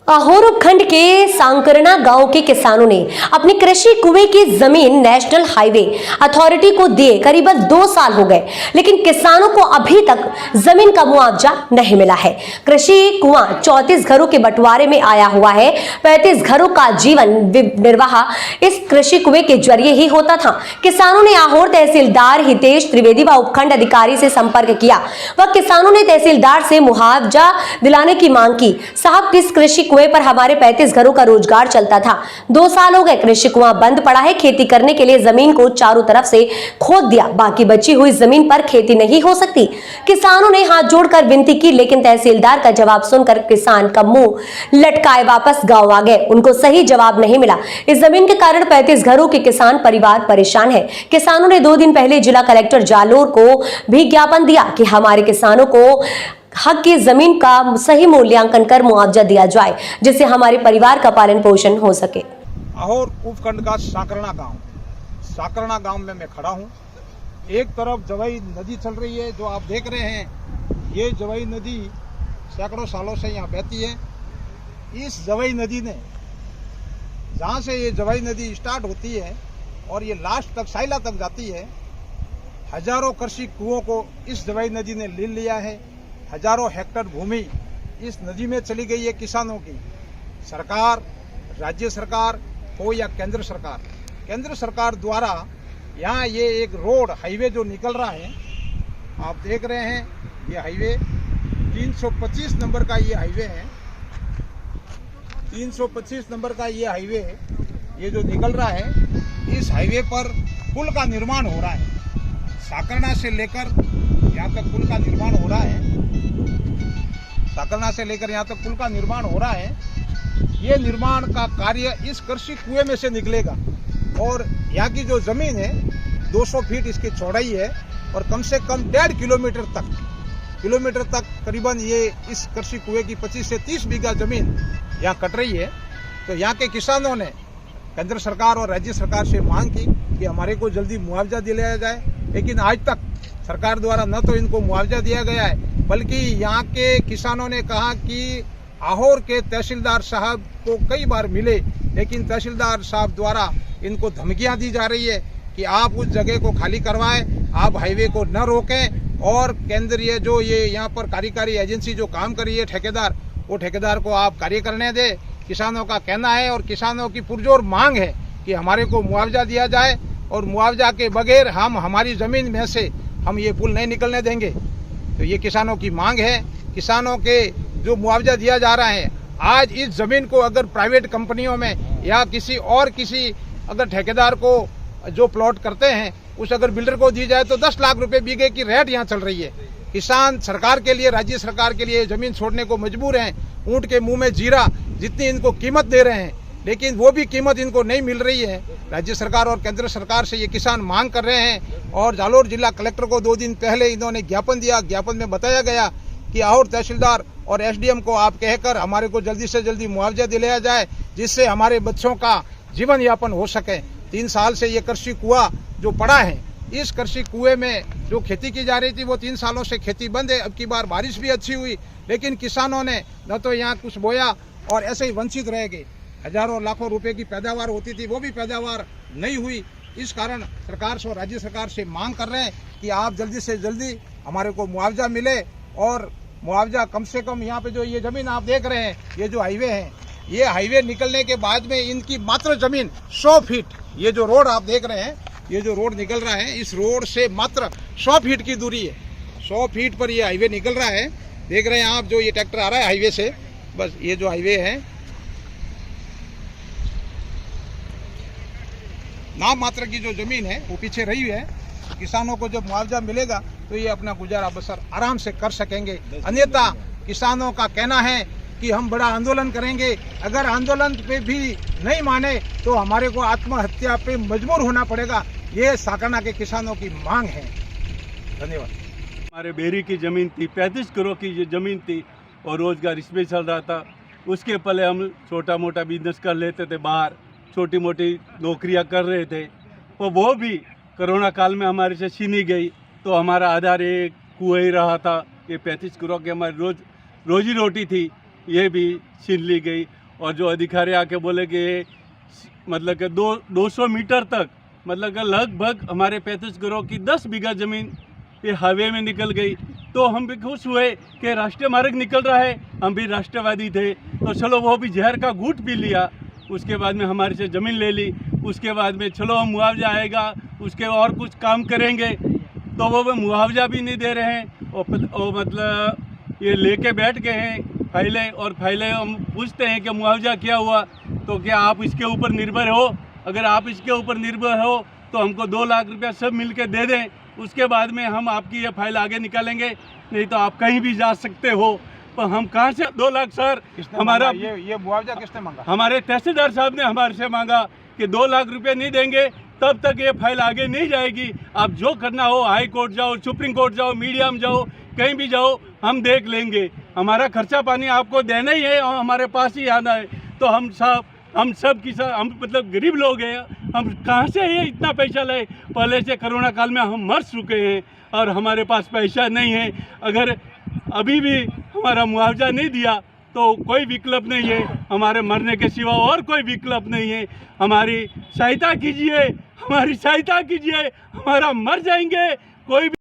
आहोर उपखंड के सांकरना गांव के किसानों ने अपनी कृषि कुएं की जमीन नेशनल हाईवे अथॉरिटी को दिए करीबन 2 साल हो गए, लेकिन किसानों को अभी तक जमीन का मुआवजा नहीं मिला है। कृषि कुआं 34 घरों के बंटवारे में आया हुआ है। 35 घरों का जीवन निर्वाह इस कृषि कुएं के जरिए ही होता था। किसानों ने आहोर तहसीलदार हितेश त्रिवेदी व उपखंड अधिकारी से संपर्क किया व किसानों ने तहसीलदार से मुआवजा दिलाने की मांग की। साहब, किस कृषि कुएं पर हमारे 35 घरों का रोजगार चलता था। 2 साल हो गए, कृषि कुआं बंद पड़ा है। खेती करने के लिए जमीन को चारों तरफ से खोद दिया, बाकी बची हुई जमीन पर खेती नहीं हो सकती। किसानों ने हाथ जोड़कर विनती की, लेकिन तहसीलदार का जवाब सुनकर किसान का मुंह लटकाए वापस गांव आ गए। उनको सही जवाब नहीं मिला। इस जमीन के कारण 35 घरों के किसान परिवार परेशान है। किसानों ने 2 दिन पहले जिला कलेक्टर जालोर को भी ज्ञापन दिया कि हमारे किसानों को हक की जमीन का सही मूल्यांकन कर मुआवजा दिया जाए, जिससे हमारे परिवार का पालन पोषण हो सके। आहोर उपखंड का सांकरना गांव में मैं खड़ा हूं। एक तरफ जवाई नदी चल रही है, जो आप देख रहे हैं। ये जवाई नदी सैकड़ों सालों से यहाँ बहती है। इस जवाई नदी ने, जहां से ये जवाई नदी स्टार्ट होती है और ये लास्ट तक साइला तक जाती है, हजारों कृषि कुओं को इस जवाई नदी ने ले लिया है। हजारों हेक्टेयर भूमि इस नदी में चली गई है किसानों की। सरकार, राज्य सरकार हो या केंद्र सरकार द्वारा यहाँ ये एक रोड हाईवे जो निकल रहा है, आप देख रहे हैं। ये हाईवे 325 नंबर का ये हाईवे है। 325 नंबर का ये हाईवे, ये जो निकल रहा है, इस हाईवे पर पुल का निर्माण हो रहा है। सांकरना से लेकर यहाँ तक पुल का निर्माण हो रहा है। सांकरना से लेकर यहाँ तक पुल का निर्माण हो रहा है। ये निर्माण का कार्य इस कृषि कुएं में से निकलेगा और यहाँ की जो जमीन है 200 फीट इसकी चौड़ाई है और कम से कम 1.5 किलोमीटर तक करीबन ये इस कृषि कुएं की 25 से 30 बीघा जमीन यहाँ कट रही है। तो यहाँ के किसानों ने केंद्र सरकार और राज्य सरकार से मांग की कि हमारे को जल्दी मुआवजा दिलाया जाए, लेकिन आज तक सरकार द्वारा न तो इनको मुआवजा दिया गया है, बल्कि यहाँ के किसानों ने कहा कि आहोर के तहसीलदार साहब को कई बार मिले, लेकिन तहसीलदार साहब द्वारा इनको धमकियां दी जा रही है कि आप उस जगह को खाली करवाएं, आप हाईवे को न रोकें और केंद्रीय जो ये यहाँ पर कार्यकारी एजेंसी जो काम कर रही है ठेकेदार, वो ठेकेदार को आप कार्य करने दें। किसानों का कहना है और किसानों की पुरजोर मांग है कि हमारे को मुआवजा दिया जाए और मुआवजा के बगैर हम हमारी जमीन में से हम ये पुल नहीं निकलने देंगे। तो ये किसानों की मांग है। किसानों के जो मुआवजा दिया जा रहा है, आज इस जमीन को अगर प्राइवेट कंपनियों में या किसी अगर ठेकेदार को जो प्लॉट करते हैं उस अगर बिल्डर को दी जाए तो 10 लाख रुपए बीघे की रेट यहाँ चल रही है। किसान सरकार के लिए, राज्य सरकार के लिए जमीन छोड़ने को मजबूर हैं। ऊंट के मुंह में जीरा जितनी इनको कीमत दे रहे हैं, लेकिन वो भी कीमत इनको नहीं मिल रही है। राज्य सरकार और केंद्र सरकार से ये किसान मांग कर रहे हैं और जालोर जिला कलेक्टर को 2 दिन पहले इन्होंने ज्ञापन दिया। ज्ञापन में बताया गया कि आहोर तहसीलदार और एसडीएम को आप कहकर हमारे को जल्दी से जल्दी मुआवजा दिलाया जाए, जिससे हमारे बच्चों का जीवन यापन हो सके। 3 साल से ये कृषि कुआं जो पड़ा है, इस कृषि कुएं में जो खेती की जा रही थी वो 3 सालों से खेती बंद है। अब की बार बारिश भी अच्छी हुई, लेकिन किसानों ने न तो यहाँ कुछ बोया और ऐसे ही वंचित रह गए। हजारों लाखों रुपए की पैदावार होती थी, वो भी पैदावार नहीं हुई। इस कारण सरकार से और राज्य सरकार से मांग कर रहे हैं कि आप जल्दी से जल्दी हमारे को मुआवजा मिले और मुआवजा कम से कम यहाँ पे जो ये जमीन आप देख रहे हैं, ये जो हाईवे है, ये हाईवे निकलने के बाद में इनकी मात्र जमीन 100 फीट, ये जो रोड आप देख रहे हैं, ये जो रोड निकल रहा है, इस रोड से मात्र 100 फीट की दूरी है। 100 फीट पर ये हाईवे निकल रहा है। देख रहे हैं आप, जो ये ट्रैक्टर आ रहा है हाईवे से, बस ये जो हाईवे है, नाम मात्र की जो जमीन है वो पीछे रही है। किसानों को जब मुआवजा मिलेगा तो ये अपना गुजारा बसर आराम से कर सकेंगे। अन्यथा किसानों का कहना है कि हम बड़ा आंदोलन करेंगे। अगर आंदोलन पे भी नहीं माने तो हमारे को आत्महत्या पे मजबूर होना पड़ेगा। ये सांकरना के किसानों की मांग है। धन्यवाद। हमारे बेरी की ज़मीन थी, 35 करोड़ की ये ज़मीन थी और रोज़गार इसमें चल रहा था। उसके पहले हम छोटा मोटा बिजनेस कर लेते थे, बाहर छोटी मोटी नौकरियां कर रहे थे, और वो भी कोरोना काल में हमारे से छीनी गई। तो हमारा आधार एक कुएं ही रहा था। ये 35 करोड़ की हमारी रोजी रोटी थी। ये भी छीन ली गई। और जो अधिकारी आके बोले कि ये मतलब कि 200 मीटर तक मतलब कि लगभग हमारे 35 करोड़ की 10 बीघा ज़मीन ये हाईवे में निकल गई। तो हम भी खुश हुए कि राष्ट्रीय मार्ग निकल रहा है, हम भी राष्ट्रवादी थे तो चलो वो भी जहर का घूंट पी लिया। उसके बाद में हमारे से ज़मीन ले ली, उसके बाद में चलो हम मुआवजा आएगा उसके और कुछ काम करेंगे, तो वो मुआवजा भी नहीं दे रहे हैं। और मतलब ये लेके बैठ गए हैं फाइलें हम पूछते हैं कि मुआवजा क्या हुआ, तो क्या आप इसके ऊपर निर्भर हो? अगर आप इसके ऊपर निर्भर हो तो हमको 2 लाख रुपया सब मिल के दे दें, उसके बाद में हम आपकी ये फाइल आगे निकालेंगे, नहीं तो आप कहीं भी जा सकते हो। पर हम कहाँ से 2 लाख सर? हमारा ये मुआवजा किसने मांगा? हमारे तहसीलदार साहब ने हमारे से मांगा कि 2 लाख रुपए नहीं देंगे तब तक ये फाइल आगे नहीं जाएगी। आप जो करना हो हाई कोर्ट जाओ, सुप्रीम कोर्ट जाओ, मीडिया में जाओ, कहीं भी जाओ, हम देख लेंगे। हमारा खर्चा पानी आपको देना ही है और हमारे पास ही आना है। तो हम सब की सब हम मतलब गरीब लोग हैं, हम कहाँ से ये इतना पैसा लाए? पहले से कोरोना काल में हम मर चुके हैं और हमारे पास पैसा नहीं है। अगर अभी भी हमारा मुआवजा नहीं दिया तो कोई विकल्प नहीं है, हमारे मरने के सिवा और कोई विकल्प नहीं है। हमारी सहायता कीजिए, हमारी सहायता कीजिए, हमारा मर जाएंगे कोई भी